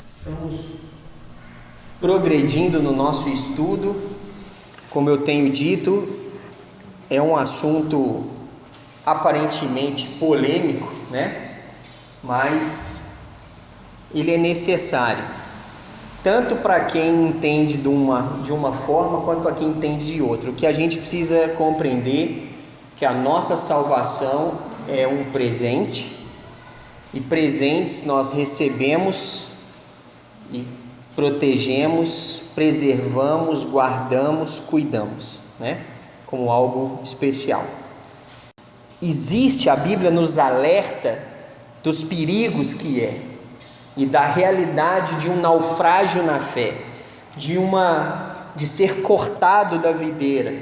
Estamos progredindo no nosso estudo. Como eu tenho dito, é um assunto aparentemente polêmico, né? Mas ele é necessário, tanto para quem entende de uma forma, quanto para quem entende de outra. O que a gente precisa compreender é que a nossa salvação é um presente, e presentes nós recebemos e protegemos, preservamos, guardamos, cuidamos, né? Como algo especial. A Bíblia nos alerta dos perigos que é e da realidade de um naufrágio na fé, de ser cortado da videira,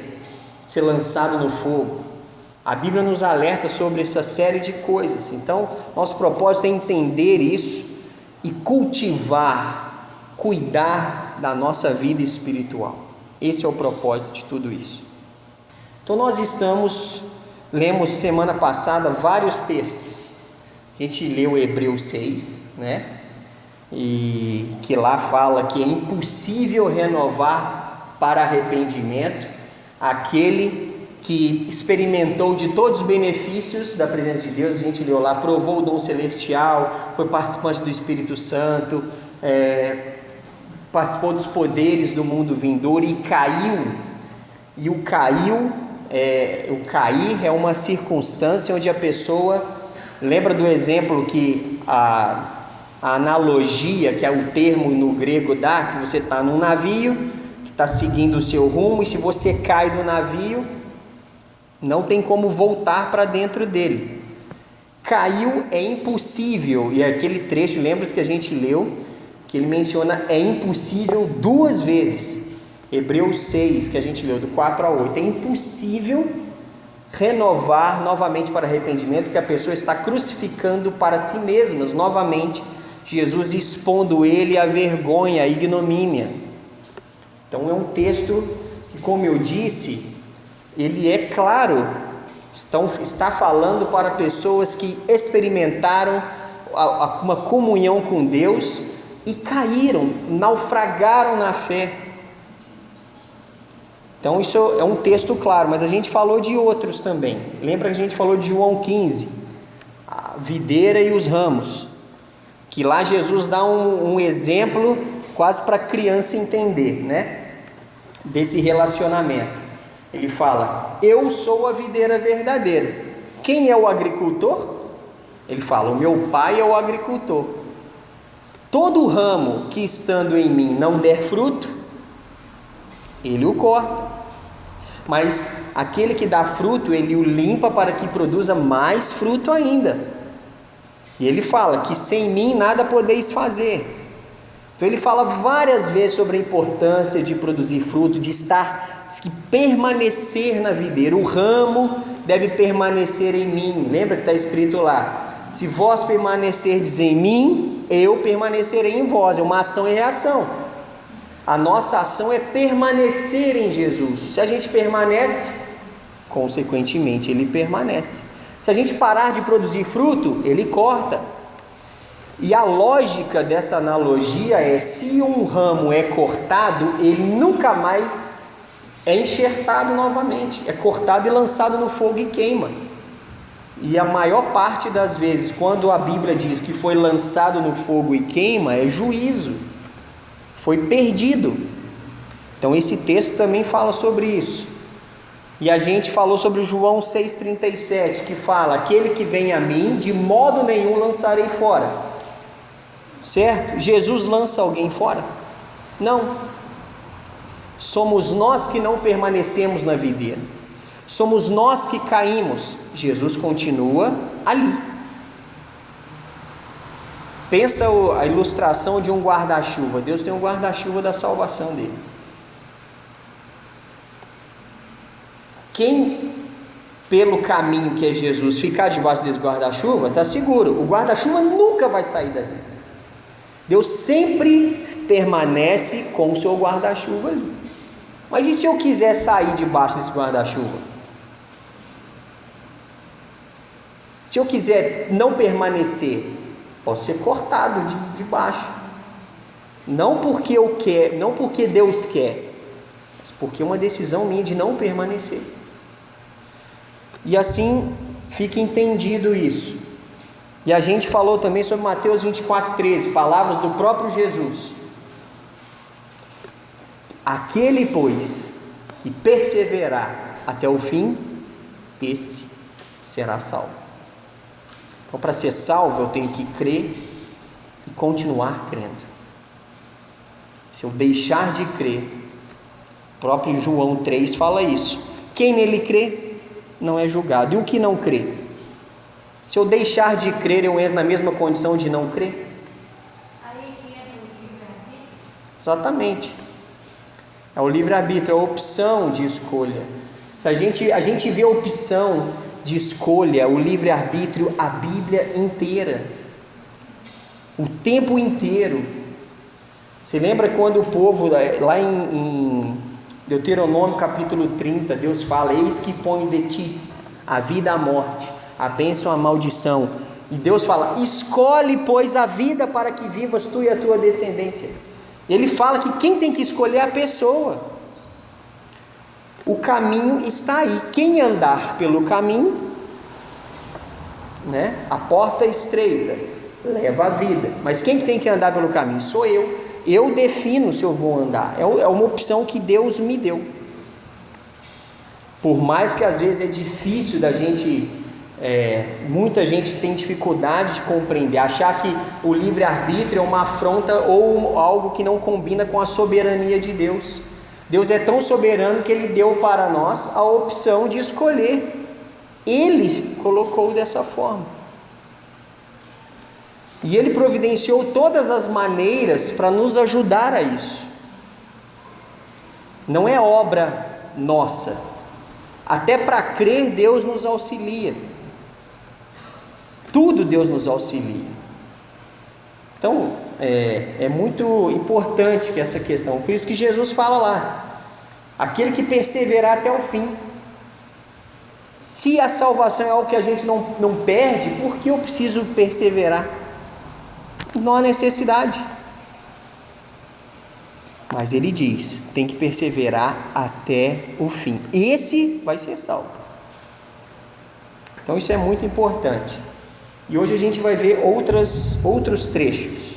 ser lançado no fogo. A Bíblia nos alerta sobre essa série de coisas. Então, nosso propósito é entender isso e cultivar, cuidar da nossa vida espiritual. Esse é o propósito de tudo isso. Então nós lemos semana passada vários textos. A gente leu Hebreus 6, né? E que lá fala que é impossível renovar para arrependimento aquele que experimentou de todos os benefícios da presença de Deus. A gente leu lá, provou o dom celestial, foi participante do Espírito Santo, participou dos poderes do mundo vindouro e caiu. E o cair é uma circunstância onde a pessoa, lembra do exemplo que a analogia, que é o termo no grego dá, que você está num navio, que está seguindo o seu rumo, e se você cai do navio, não tem como voltar para dentro dele. Caiu, é impossível. E aquele trecho, lembra-se que a gente leu, que ele menciona é impossível 2 vezes. Hebreus 6, que a gente leu do 4 a 8. É impossível renovar novamente para arrependimento, porque a pessoa está crucificando para si mesma novamente Jesus, expondo ele à vergonha, à ignomínia. Então é um texto que, como eu disse, ele é claro, está falando para pessoas que experimentaram uma comunhão com Deus e caíram, naufragaram na fé. Então isso é um texto claro, mas a gente falou de outros também. Lembra que a gente falou de João 15, a videira e os ramos, que lá Jesus dá um exemplo quase para a criança entender, né? Desse relacionamento. Ele fala: eu sou a videira verdadeira. Quem é o agricultor? Ele fala: o meu pai é o agricultor. Todo ramo que estando em mim não der fruto, ele o corta. Mas aquele que dá fruto, ele o limpa para que produza mais fruto ainda. E ele fala que sem mim nada podeis fazer. Então ele fala várias vezes sobre a importância de produzir fruto, de permanecer na videira. O ramo deve permanecer em mim. Lembra que está escrito lá: se vós permanecerdes em mim, eu permanecerei em vós. É uma ação e reação. A nossa ação é permanecer em Jesus. Se a gente permanece, consequentemente ele permanece. Se a gente parar de produzir fruto, ele corta. E a lógica dessa analogia é: se um ramo é cortado, ele nunca mais é enxertado novamente, é cortado e lançado no fogo e queima. E a maior parte das vezes, quando a Bíblia diz que foi lançado no fogo e queima, é juízo, foi perdido. Então esse texto também fala sobre isso. E a gente falou sobre João 6,37, que fala: aquele que vem a mim, de modo nenhum lançarei fora. Certo? Jesus lança alguém fora? Não. Somos nós que não permanecemos na videira. Somos nós que caímos. Jesus continua ali. Pensa a ilustração de um guarda-chuva. Deus tem um guarda-chuva da salvação dele. Quem, pelo caminho que é Jesus, ficar debaixo desse guarda-chuva, está seguro. O guarda-chuva nunca vai sair dali. Deus sempre permanece com o seu guarda-chuva ali. Mas e se eu quiser sair debaixo desse guarda-chuva? Se eu quiser não permanecer, posso ser cortado de baixo. Não porque eu quero, não porque Deus quer, mas porque é uma decisão minha de não permanecer. E assim fica entendido isso. E a gente falou também sobre Mateus 24:13, palavras do próprio Jesus. Aquele, pois, que perseverar até o fim, esse será salvo. Então, para ser salvo, eu tenho que crer e continuar crendo. Se eu deixar de crer, o próprio João 3 fala isso. Quem nele crê, não é julgado. E o que não crê? Se eu deixar de crer, eu entro na mesma condição de não crer? Aí que entra o livre-arbítrio? Exatamente. É o livre-arbítrio, a opção de escolha. Se a gente vê a opção de escolha, o livre-arbítrio, a Bíblia inteira, o tempo inteiro. Você lembra quando o povo, lá em Deuteronômio capítulo 30, Deus fala: eis que ponho de ti a vida e a morte, a bênção e a maldição. E Deus fala: escolhe, pois, a vida para que vivas tu e a tua descendência. Ele fala que quem tem que escolher é a pessoa. O caminho está aí. Quem andar pelo caminho, né? A porta estreita leva a vida. Mas quem tem que andar pelo caminho? Sou eu. Eu defino se eu vou andar. É uma opção que Deus me deu. Por mais que às vezes é difícil da gente, muita gente tem dificuldade de compreender, achar que o livre-arbítrio é uma afronta ou algo que não combina com a soberania de Deus. Deus é tão soberano que Ele deu para nós a opção de escolher. Ele colocou dessa forma. E Ele providenciou todas as maneiras para nos ajudar a isso. Não é obra nossa. Até para crer, Deus nos auxilia. Tudo Deus nos auxilia. Então, é muito importante que essa questão. Por isso que Jesus fala lá: aquele que perseverar até o fim. Se a salvação é algo que a gente não perde, por que eu preciso perseverar? Não há necessidade. Mas ele diz: tem que perseverar até o fim. Esse vai ser salvo. Então isso é muito importante. E hoje a gente vai ver outros trechos.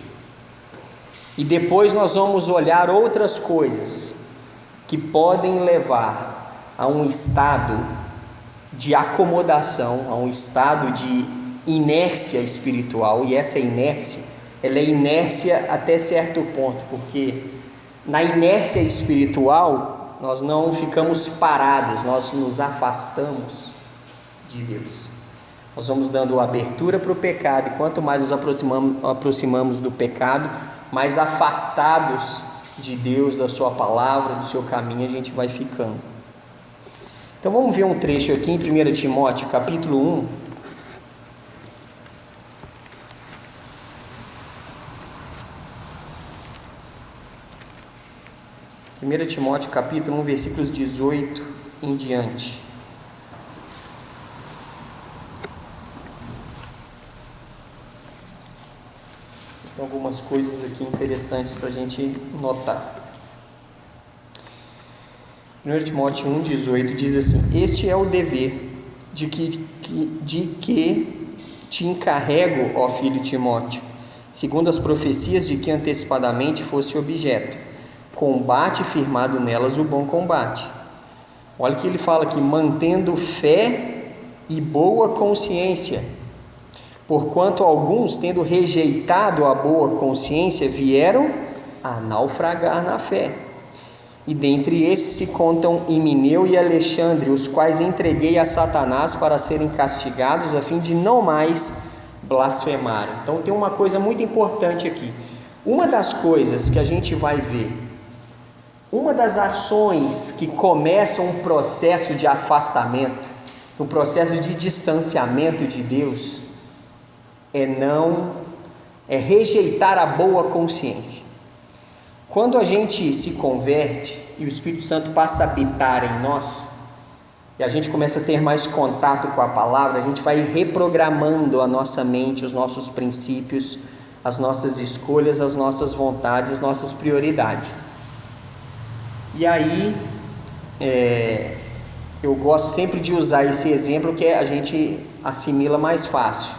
E depois nós vamos olhar outras coisas que podem levar a um estado de acomodação, a um estado de inércia espiritual. E essa inércia, ela é inércia até certo ponto, porque na inércia espiritual nós não ficamos parados, nós nos afastamos de Deus. Nós vamos dando abertura para o pecado, e quanto mais nos aproximamos do pecado, mais afastados de Deus, da sua palavra, do seu caminho a gente vai ficando. Então vamos ver um trecho aqui em 1 Timóteo capítulo 1. 1 Timóteo capítulo 1, versículos 18 em diante. Tem algumas coisas aqui interessantes para a gente notar. 1 Timóteo 1, 18 diz assim: este é o dever de que te encarrego, ó filho Timóteo, segundo as profecias de que antecipadamente fosse objeto. Combate firmado nelas o bom combate. Olha que ele fala aqui: mantendo fé e boa consciência, porquanto alguns, tendo rejeitado a boa consciência, vieram a naufragar na fé. E dentre esses se contam Himeneu e Alexandre, os quais entreguei a Satanás para serem castigados, a fim de não mais blasfemarem. Então tem uma coisa muito importante aqui. Uma das coisas que a gente vai ver, uma das ações que começam um processo de afastamento, um processo de distanciamento de Deus, é rejeitar a boa consciência. Quando a gente se converte e o Espírito Santo passa a habitar em nós, e a gente começa a ter mais contato com a palavra, a gente vai reprogramando a nossa mente, os nossos princípios, as nossas escolhas, as nossas vontades, as nossas prioridades. E aí, eu gosto sempre de usar esse exemplo que a gente assimila mais fácil.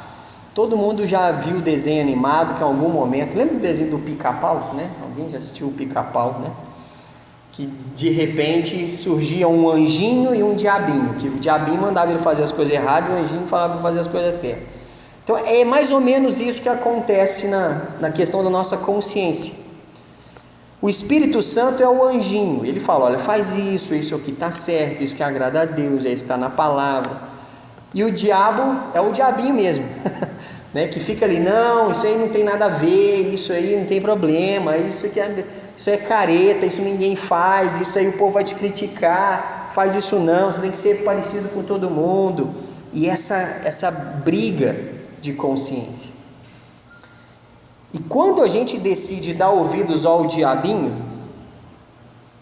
Todo mundo já viu o desenho animado que em algum momento, lembra do desenho do Pica-Pau, né? Alguém já assistiu o Pica-Pau, né? Que de repente surgia um anjinho e um diabinho, que o diabinho mandava ele fazer as coisas erradas e o anjinho falava para fazer as coisas certas. Então é mais ou menos isso que acontece na questão da nossa consciência. O Espírito Santo é o anjinho, ele fala, olha, faz isso, isso aqui está certo, isso que agrada a Deus, é isso que está na palavra. E o diabo é o diabinho mesmo, né? Que fica ali, não, isso aí não tem nada a ver, isso aí não tem problema, isso é careta, isso ninguém faz, isso aí o povo vai te criticar, faz isso não, você tem que ser parecido com todo mundo. E essa briga de consciência. E quando a gente decide dar ouvidos ao diabinho,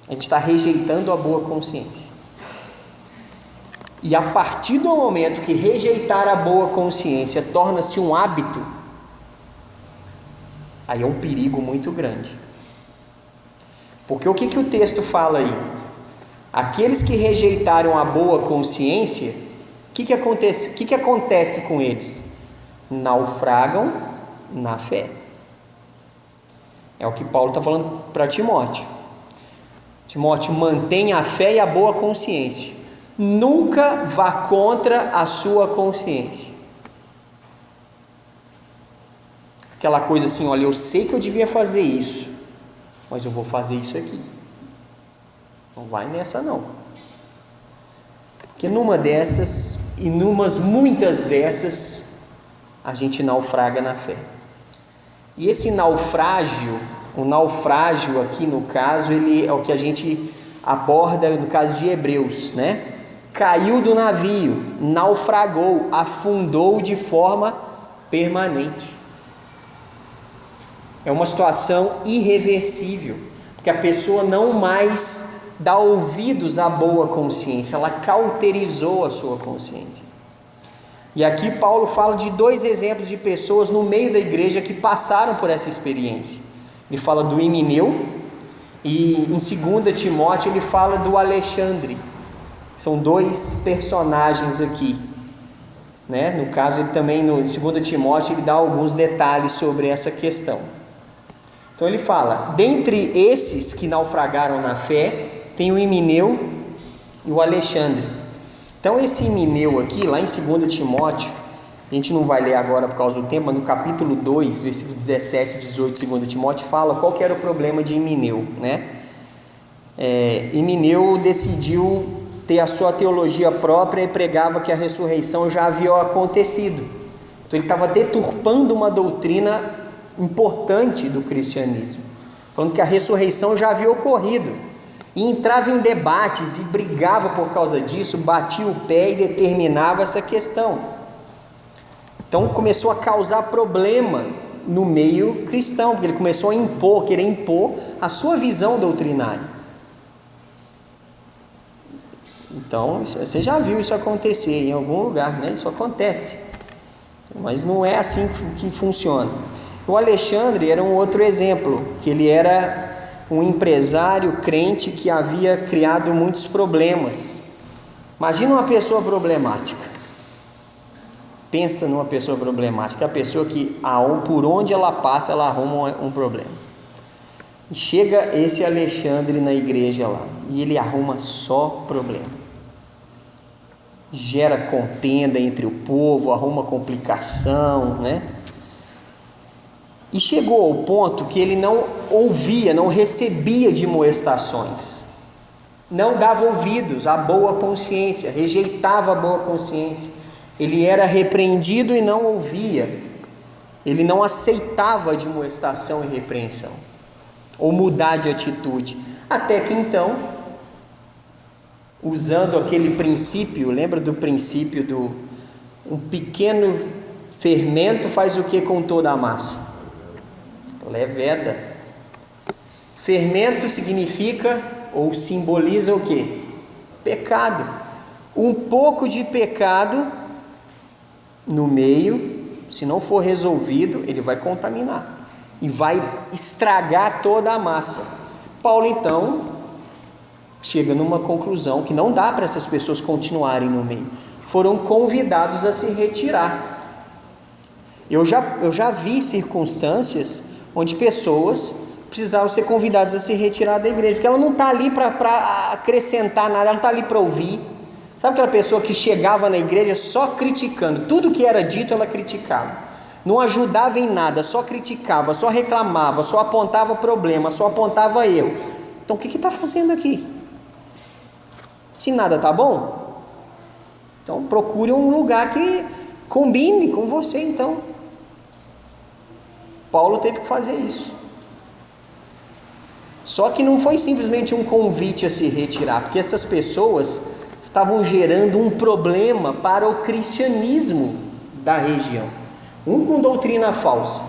a gente está rejeitando a boa consciência. E a partir do momento que rejeitar a boa consciência torna-se um hábito, aí é um perigo muito grande. Porque o que o texto fala aí? Aqueles que rejeitaram a boa consciência, o que acontece? O que acontece com eles? Naufragam na fé. É o que Paulo está falando para Timóteo. Timóteo, mantenha a fé e a boa consciência. Nunca vá contra a sua consciência. Aquela coisa assim, olha, eu sei que eu devia fazer isso, mas eu vou fazer isso aqui. Não vai nessa não. Porque numa dessas, e muitas dessas, a gente naufraga na fé. E esse naufrágio, o naufrágio aqui no caso, ele é o que a gente aborda no caso de Hebreus, né? Caiu do navio, naufragou, afundou de forma permanente. É uma situação irreversível, porque a pessoa não mais dá ouvidos à boa consciência, ela cauterizou a sua consciência. E aqui Paulo fala de 2 exemplos de pessoas no meio da igreja que passaram por essa experiência. Ele fala do Himeneu e em 2 Timóteo ele fala do Alexandre. São 2 personagens aqui, né? No caso ele também, no 2 Timóteo, ele dá alguns detalhes sobre essa questão. Então ele fala, dentre esses que naufragaram na fé, tem o Himeneu e o Alexandre. Então esse Himeneu aqui, lá em 2 Timóteo, a gente não vai ler agora por causa do tempo, mas no capítulo 2, versículo 17 e 18 de 2 Timóteo, fala qual que era o problema de Himeneu, né? Himeneu decidiu ter a sua teologia própria e pregava que a ressurreição já havia acontecido. Então ele estava deturpando uma doutrina importante do cristianismo, falando que a ressurreição já havia ocorrido, e entrava em debates e brigava por causa disso, batia o pé e determinava essa questão. Então começou a causar problema no meio cristão, porque ele começou a querer impor a sua visão doutrinária. Então, você já viu isso acontecer em algum lugar, né? Isso acontece, mas não é assim que funciona. O Alexandre era um outro exemplo, que ele era um empresário crente que havia criado muitos problemas. Imagina uma pessoa problemática. Pensa numa pessoa problemática, a pessoa que por onde ela passa, ela arruma um problema. E chega esse Alexandre na igreja lá, e ele arruma só problema. Gera contenda entre o povo, arruma complicação, né? E chegou ao ponto que ele não ouvia, não recebia admoestações, não dava ouvidos à boa consciência, rejeitava a boa consciência. Ele era repreendido e não ouvia, ele não aceitava admoestação e repreensão, ou mudar de atitude, até que então, usando aquele princípio, lembra do princípio um pequeno fermento faz o que com toda a massa? Leveda. Fermento significa ou simboliza o que? Pecado. Um pouco de pecado no meio se não for resolvido, ele vai contaminar e vai estragar toda a massa. Paulo então chega numa conclusão que não dá para essas pessoas continuarem no meio. Foram convidados a se retirar. Eu já vi circunstâncias onde pessoas precisavam ser convidadas a se retirar da igreja, porque ela não está ali para acrescentar nada, ela não está ali para ouvir. Sabe aquela pessoa que chegava na igreja só criticando, tudo que era dito ela criticava, não ajudava em nada, só criticava, só reclamava, só apontava problema, só apontava erro. Então o que está fazendo aqui? Se nada está bom, então procure um lugar que combine com você. Então Paulo teve que fazer isso. Só que não foi simplesmente um convite a se retirar, porque essas pessoas estavam gerando um problema para o cristianismo da região. Um com doutrina falsa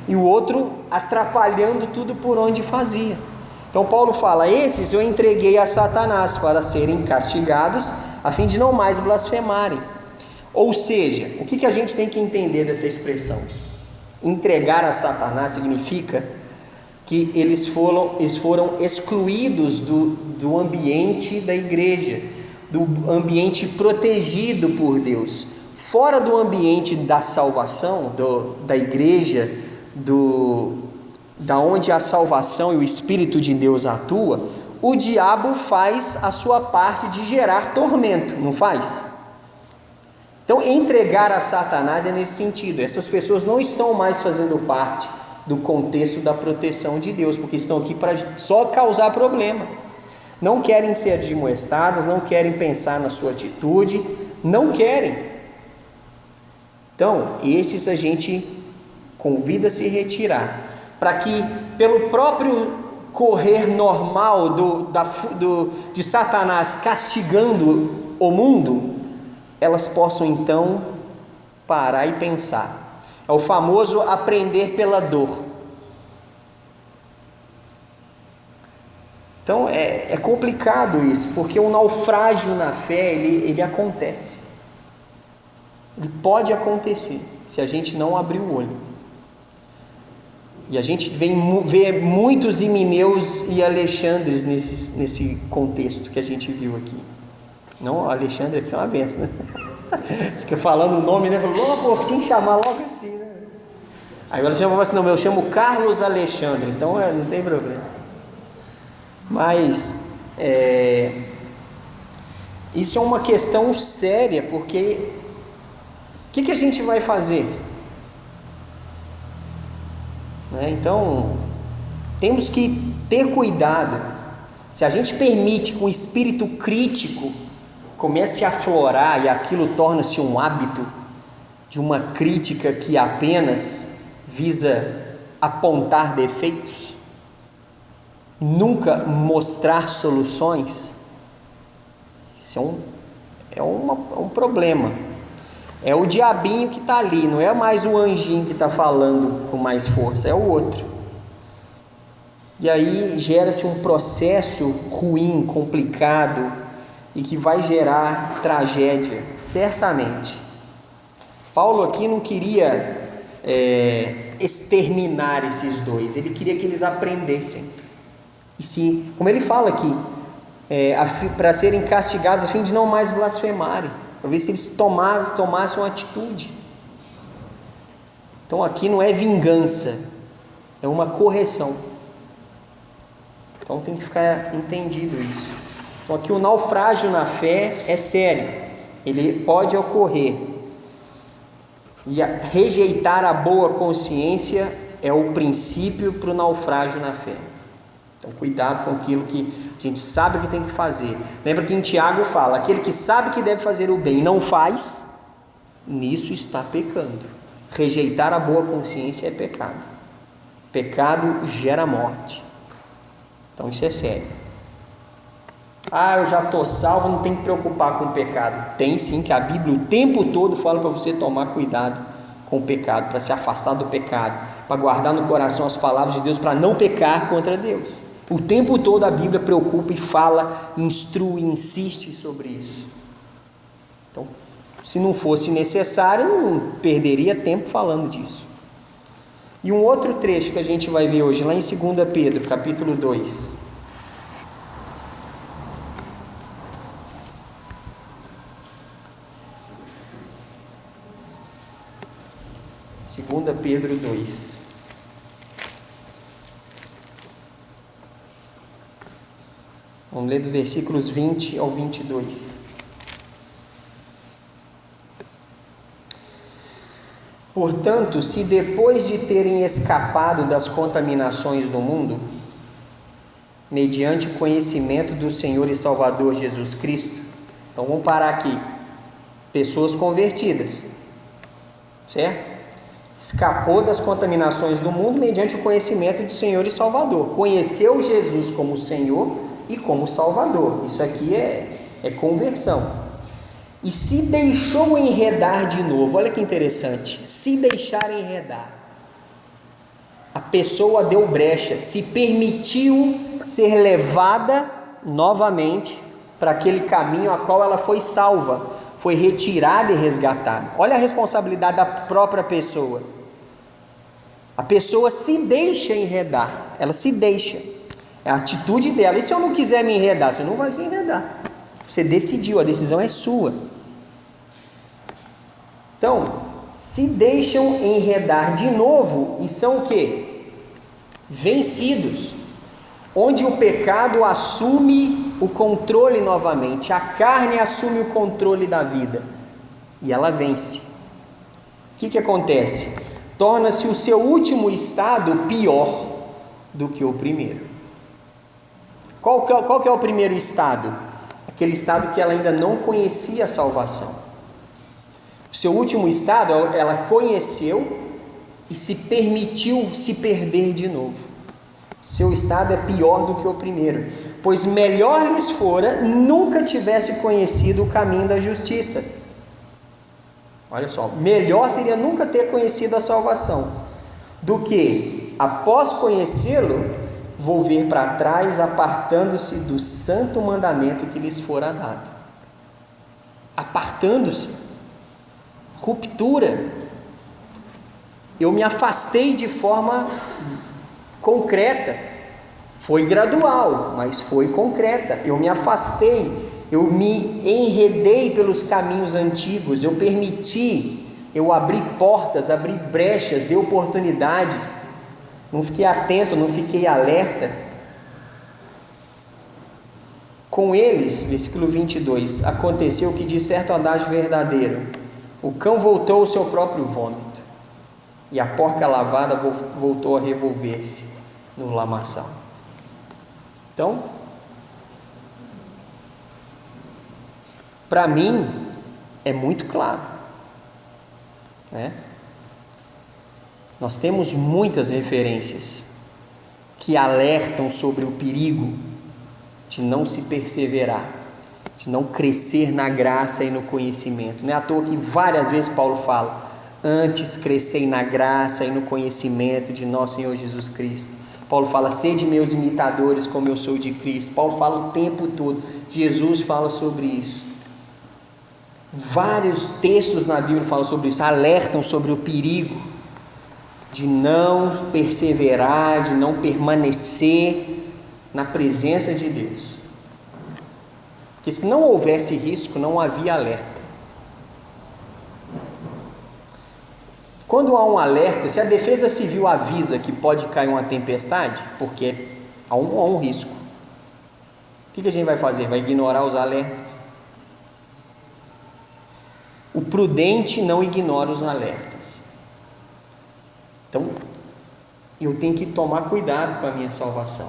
e o outro atrapalhando tudo por onde fazia. Então Paulo fala: esses eu entreguei a Satanás para serem castigados, a fim de não mais blasfemarem. Ou seja, o que a gente tem que entender dessa expressão? Entregar a Satanás significa que eles foram excluídos do ambiente da igreja, do ambiente protegido por Deus, fora do ambiente da salvação, da igreja, da onde a salvação e o Espírito de Deus atua. O diabo faz a sua parte de gerar tormento, não faz? Então entregar a Satanás é nesse sentido. Essas pessoas não estão mais fazendo parte do contexto da proteção de Deus, porque estão aqui para só causar problema. Não querem ser admoestadas, não querem pensar na sua atitude, não querem. Então, esses a gente convida a se retirar, para que pelo próprio correr normal de Satanás castigando o mundo, elas possam então parar e pensar. É o famoso aprender pela dor. Então é complicado isso, porque o naufrágio na fé ele acontece. Ele pode acontecer se a gente não abrir o olho. E a gente vê muitos Himeneus e Alexandres nesse contexto que a gente viu aqui. Não, Alexandre aqui é uma benção, né? Fica falando o nome, né? Logo, tinha que chamar logo assim, né? Aí o Alexandre falou assim: não, eu chamo Carlos Alexandre, então não tem problema. Mas isso é uma questão séria, porque o que a gente vai fazer? Então temos que ter cuidado. Se a gente permite que o espírito crítico comece a aflorar e aquilo torna-se um hábito de uma crítica que apenas visa apontar defeitos, nunca mostrar soluções, isso é um problema. É o diabinho que está ali, não é mais o anjinho que está falando com mais força, é o outro. E aí gera-se um processo ruim, complicado, e que vai gerar tragédia, certamente. Paulo aqui não queria exterminar esses dois, ele queria que eles aprendessem. E se, como ele fala aqui, para serem castigados a fim de não mais blasfemarem, para ver se eles tomassem uma atitude. Então aqui não é vingança, é uma correção. Então tem que ficar entendido isso. Então aqui o naufrágio na fé é sério, ele pode ocorrer. E rejeitar a boa consciência é o princípio para o naufrágio na fé. Então cuidado com aquilo que a gente sabe que tem que fazer. Lembra que em Tiago fala: aquele que sabe que deve fazer o bem e não faz, nisso está pecando. Rejeitar a boa consciência é pecado. Pecado gera morte. Então isso é sério. Eu já estou salvo, não tem que preocupar com o pecado. Tem sim, que a Bíblia o tempo todo fala para você tomar cuidado com o pecado, para se afastar do pecado, para guardar no coração as palavras de Deus, para não pecar contra Deus. O tempo todo a Bíblia preocupa e fala, instrui, insiste sobre isso. Então Se não fosse necessário, não perderia tempo falando disso. E um outro trecho que a gente vai ver hoje, lá em 2 Pedro, capítulo 2. 2 Pedro 2. Vamos ler do versículos 20 ao 22. Portanto, se depois de terem escapado das contaminações do mundo, mediante o conhecimento do Senhor e Salvador Jesus Cristo, então vamos parar aqui, pessoas convertidas, certo? Escapou das contaminações do mundo mediante o conhecimento do Senhor e Salvador, conheceu Jesus como Senhor e como Salvador, isso aqui é conversão. E se deixou enredar de novo, olha que interessante, se deixar enredar, a pessoa deu brecha, se permitiu ser levada novamente para aquele caminho a qual ela foi salva, foi retirada e resgatada. Olha a responsabilidade da própria pessoa. A pessoa se deixa enredar, ela se deixa, é a atitude dela. E se eu não quiser me enredar? Você não vai se enredar, você decidiu, a decisão é sua. Então, se deixam enredar de novo e são o quê? Vencidos, onde o pecado assume o controle novamente, a carne assume o controle da vida e ela vence. O que acontece? Torna-se o seu último estado pior do que o primeiro. Qual que é o primeiro estado? Aquele estado que ela ainda não conhecia a salvação. O seu último estado, ela conheceu e se permitiu se perder de novo. Seu estado é pior do que o primeiro, pois melhor lhes fora nunca tivesse conhecido o caminho da justiça. Olha só, melhor seria nunca ter conhecido a salvação, do que, após conhecê-lo, volver para trás, apartando-se do santo mandamento que lhes fora dado. Apartando-se. Ruptura. Eu me afastei de forma concreta. Foi gradual, mas foi concreta. Eu me afastei, eu me enredei pelos caminhos antigos, eu permiti, eu abri portas, abri brechas, dei oportunidades, não fiquei atento, não fiquei alerta. Com eles, versículo 22, aconteceu o que diz certo adágio verdadeiro: o cão voltou ao seu próprio vômito, e a porca lavada voltou a revolver-se no lamaçal. Então, para mim, é muito claro, né? Nós temos muitas referências que alertam sobre o perigo de não se perseverar, de não crescer na graça e no conhecimento. Não é à toa que várias vezes Paulo fala: antes crescei na graça e no conhecimento de nosso Senhor Jesus Cristo. Paulo fala: sede meus imitadores como eu sou de Cristo. Paulo fala o tempo todo, Jesus fala sobre isso. Vários textos na Bíblia falam sobre isso, alertam sobre o perigo de não perseverar, de não permanecer na presença de Deus. Porque se não houvesse risco, não havia alerta. Quando há um alerta, se a defesa civil avisa que pode cair uma tempestade, porque há um risco, o que a gente vai fazer? Vai ignorar os alertas? O prudente não ignora os alertas. Então, eu tenho que tomar cuidado com a minha salvação.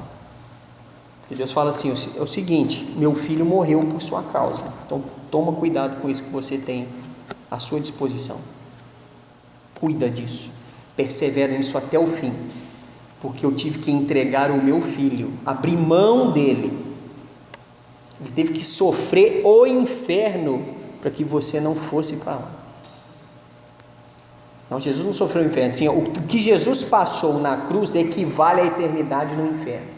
Porque Deus fala assim: é o seguinte, meu filho morreu por sua causa, então toma cuidado com isso que você tem à sua disposição. Cuida disso, persevera nisso até o fim, porque eu tive que entregar o meu filho, abrir mão dele. Ele teve que sofrer o inferno para que você não fosse para lá. Não, Jesus não sofreu o inferno. Sim, o que Jesus passou na cruz equivale à eternidade no inferno.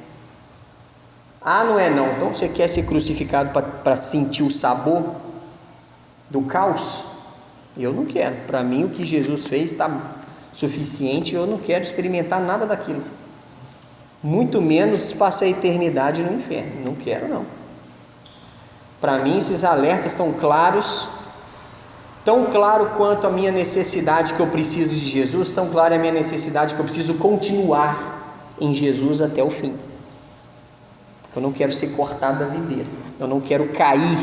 Ah, não é não. Então você quer ser crucificado para sentir o sabor do caos? Eu não quero. Para mim, o que Jesus fez está suficiente. Eu não quero experimentar nada daquilo. Muito menos passar a eternidade no inferno. Não quero, não. Para mim, esses alertas estão claros. Tão claro quanto a minha necessidade que eu preciso de Jesus, tão clara a minha necessidade que eu preciso continuar em Jesus até o fim. Eu não quero ser cortado da videira. Eu não quero cair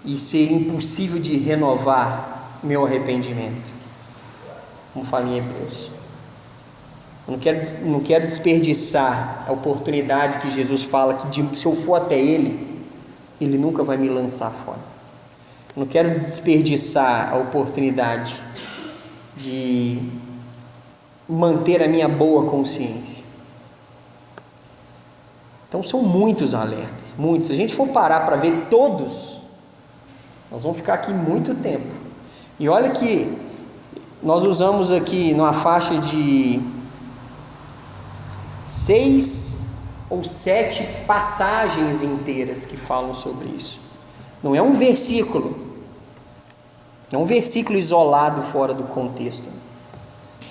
e ser impossível de renovar meu arrependimento. Como fala em Hebreus. Eu não quero desperdiçar a oportunidade que Jesus fala que se eu for até Ele, Ele nunca vai me lançar fora. Eu não quero desperdiçar a oportunidade de manter a minha boa consciência. Então são muitos alertas, muitos. Se a gente for parar para ver todos, nós vamos ficar aqui muito tempo. E olha que nós usamos aqui numa faixa de 6 ou 7 passagens inteiras que falam sobre isso. Não é um versículo, não é um versículo isolado fora do contexto.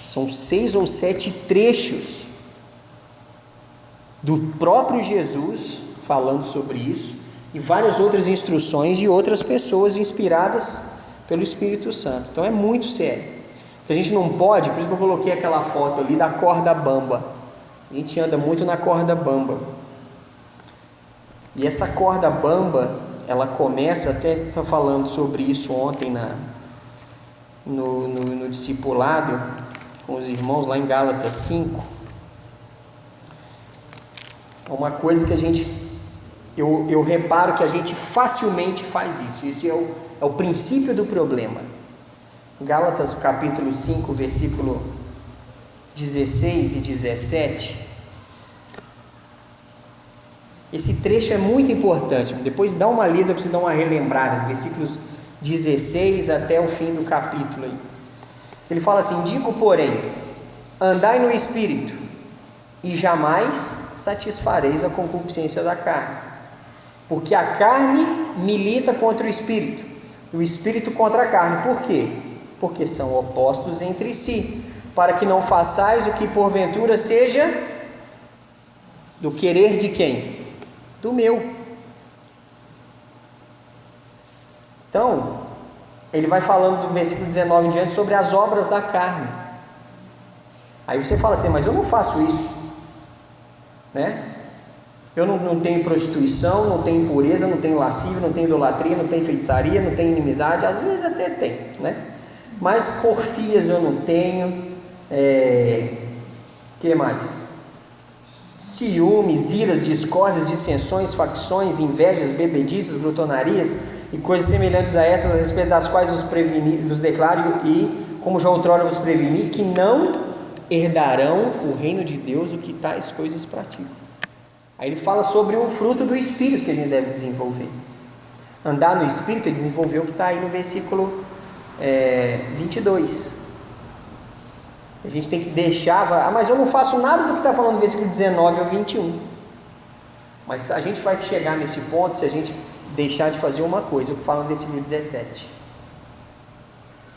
São 6 ou 7 trechos do próprio Jesus falando sobre isso e várias outras instruções de outras pessoas inspiradas pelo Espírito Santo. Então é muito sério. A gente não pode, por isso que eu coloquei aquela foto ali da corda bamba. A gente anda muito na corda bamba. E essa corda bamba, ela começa, até estar falando sobre isso ontem no discipulado com os irmãos lá em Gálatas 5. É uma coisa que eu reparo que a gente facilmente faz isso. Esse é o princípio do problema. Gálatas capítulo 5, versículo 16 e 17. Esse trecho é muito importante. Depois dá uma lida para você dar uma relembrada, versículos 16 até o fim do capítulo aí. Ele fala assim: digo, porém, andai no Espírito, e jamais satisfareis a concupiscência da carne, porque a carne milita contra o Espírito, e o Espírito contra a carne. Por quê? Porque são opostos entre si, para que não façais o que porventura seja do querer de quem? Do meu. Então, ele vai falando do versículo 19 em diante sobre as obras da carne. Aí você fala assim: mas eu não faço isso, né? Eu não tenho prostituição, não tenho impureza, não tenho lascívia, não tenho idolatria, não tenho feitiçaria, não tenho inimizade. Às vezes até tem, né? Mas porfias eu não tenho. Que mais? Ciúmes, iras, discórdias, dissensões, facções, invejas, bebedices, glutonarias e coisas semelhantes a essas, a respeito das quais vos declaro, e como já outrora vos preveni, que não herdarão o reino de Deus o que tais coisas praticam. Aí ele fala sobre o fruto do Espírito que a gente deve desenvolver. Andar no Espírito é desenvolver o que está aí no versículo 22. A gente tem que deixar, mas eu não faço nada do que está falando no versículo 19 ao 21. Mas a gente vai chegar nesse ponto se a gente deixar de fazer uma coisa, o que fala no versículo 17.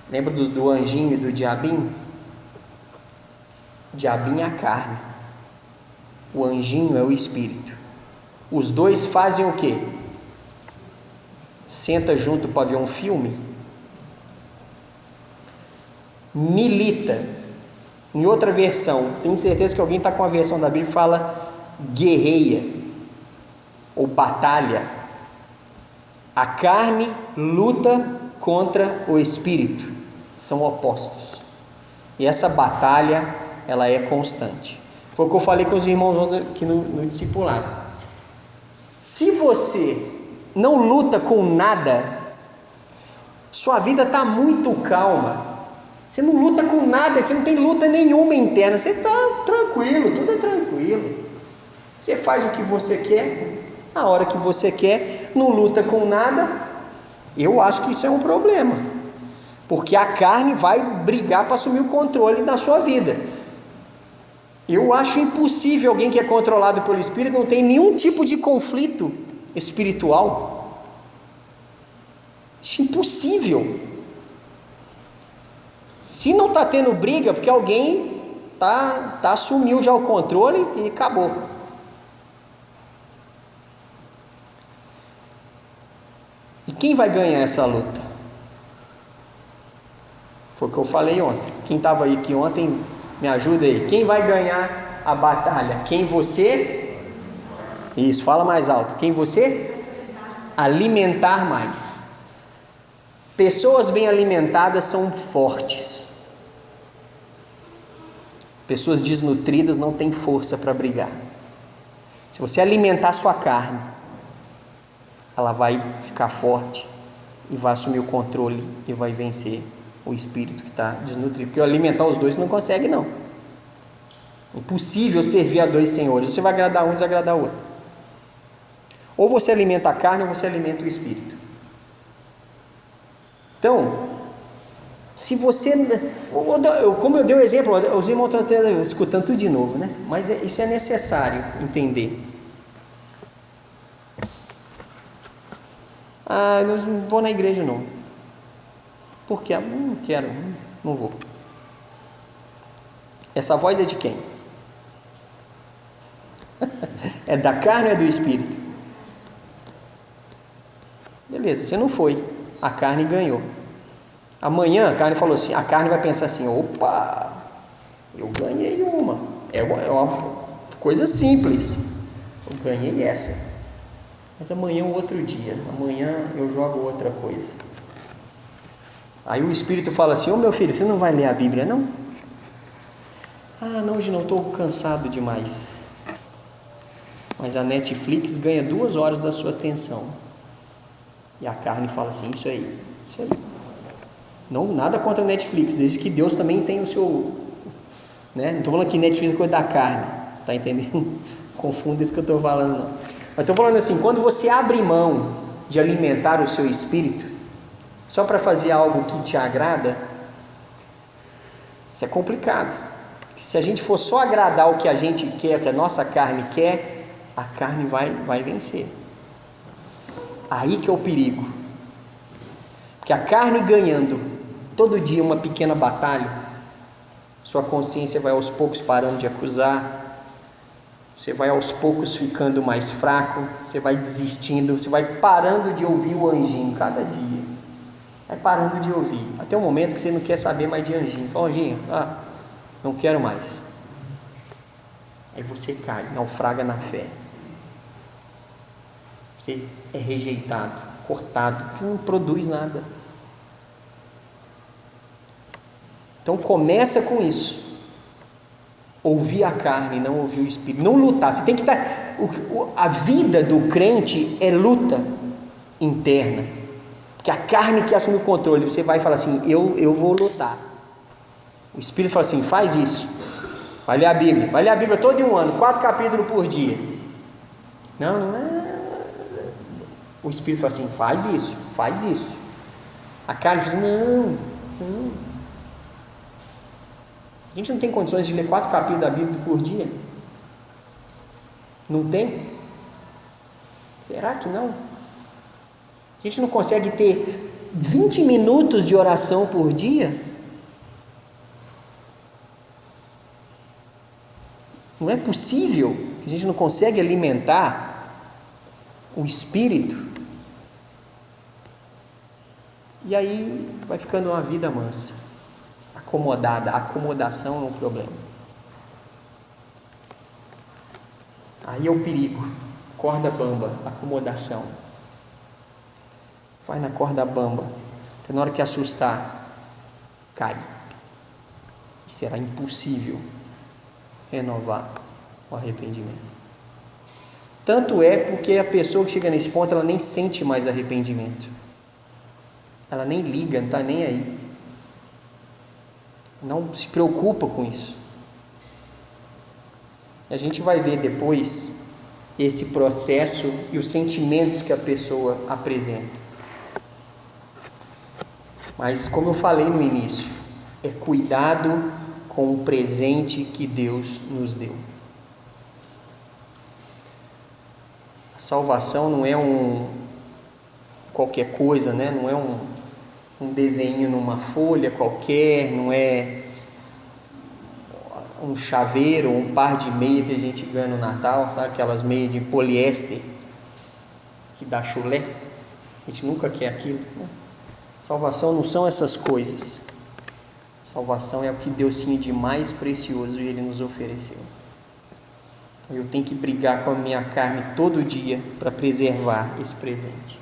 Lembra do anjinho e do diabinho? O diabinho é a carne, o anjinho é o Espírito. Os dois fazem o quê? Senta junto para ver um filme? Milita. Em outra versão, tenho certeza que alguém está com a versão da Bíblia que fala guerreia ou batalha. A carne luta contra o Espírito, são opostos. E essa batalha, ela é constante. Foi o que eu falei com os irmãos aqui no discipulado. Se você não luta com nada, sua vida está muito calma. Você não luta com nada, você não tem luta nenhuma interna, você está tranquilo, tudo é tranquilo. Você faz o que você quer, na hora que você quer, não luta com nada. Eu acho que isso é um problema, porque a carne vai brigar para assumir o controle da sua vida. Eu acho impossível alguém que é controlado pelo Espírito não tem nenhum tipo de conflito espiritual. Acho impossível. Se não está tendo briga, porque alguém assumiu já o controle e acabou. E quem vai ganhar essa luta? Foi o que eu falei ontem. Quem estava aí aqui ontem, me ajuda aí. Quem vai ganhar a batalha? Quem você? Isso, fala mais alto. Quem você? Alimentar mais. Pessoas bem alimentadas são fortes. Pessoas desnutridas não têm força para brigar. Se você alimentar sua carne, ela vai ficar forte e vai assumir o controle e vai vencer o espírito que está desnutrido. Porque alimentar os dois você não consegue, não. Impossível servir a dois senhores. Você vai agradar um e desagradar o outro. Ou você alimenta a carne ou você alimenta o espírito. Então, se você, como eu dei o exemplo, os irmãos estão até escutando tudo de novo, né? Mas isso é necessário entender. Eu não vou na igreja não. Por quê? Não quero, não vou. Essa voz é de quem? É da carne ou é do espírito? Beleza, você não foi. A carne ganhou. Amanhã a carne falou assim, a carne vai pensar assim, opa, eu ganhei uma. É uma coisa simples. Eu ganhei essa. Mas amanhã é um outro dia. Amanhã eu jogo outra coisa. Aí o espírito fala assim, meu filho, você não vai ler a Bíblia não? Não, hoje não, estou cansado demais. Mas a Netflix ganha 2 horas da sua atenção. E a carne fala assim, isso aí. Não, nada contra a Netflix, desde que Deus também tem o seu, né? Não estou falando que Netflix é coisa da carne, tá entendendo? Confunda isso que eu estou falando, não. Mas estou falando assim, quando você abre mão de alimentar o seu espírito, só para fazer algo que te agrada, isso é complicado. Se a gente for só agradar o que a gente quer, o que a nossa carne quer, a carne vai vencer. Aí que é o perigo. Porque a carne ganhando todo dia uma pequena batalha, sua consciência vai aos poucos parando de acusar, você vai aos poucos ficando mais fraco, você vai desistindo, você vai parando de ouvir o anjinho cada dia, vai parando de ouvir, até o momento que você não quer saber mais de anjinho. Fala, anjinho, não quero mais. Aí você cai, naufraga na fé, você é rejeitado, cortado, não produz nada. Então começa com isso, ouvir a carne, não ouvir o espírito, não lutar. Você tem que estar, a vida do crente é luta interna, porque a carne que assume o controle, você vai falar assim, eu vou lutar. O espírito fala assim, faz isso, vai ler a Bíblia todo em um ano, 4 capítulos por dia. Não é. O espírito fala assim, faz isso. A carne diz, não. A gente não tem condições de ler 4 capítulos da Bíblia por dia? Não tem? Será que não? A gente não consegue ter 20 minutos de oração por dia? Não é possível que a gente não consegue alimentar o espírito. E aí vai ficando uma vida mansa, acomodada. A acomodação é um problema. Aí é o perigo. Corda bamba, acomodação. Vai na corda bamba, até na hora que assustar, cai. E será impossível renovar o arrependimento. Tanto é porque a pessoa que chega nesse ponto, ela nem sente mais arrependimento. Ela nem liga, não está nem aí. Não se preocupa com isso. A gente vai ver depois esse processo e os sentimentos que a pessoa apresenta. Mas como eu falei no início, é cuidado com o presente que Deus nos deu. A salvação não é qualquer coisa, né? Não é um desenho numa folha qualquer, não é um chaveiro, um par de meia que a gente ganha no Natal, sabe? Aquelas meias de poliéster que dá chulé. A gente nunca quer aquilo, né? Salvação não são essas coisas. Salvação é o que Deus tinha de mais precioso e Ele nos ofereceu. Eu tenho que brigar com a minha carne todo dia para preservar esse presente.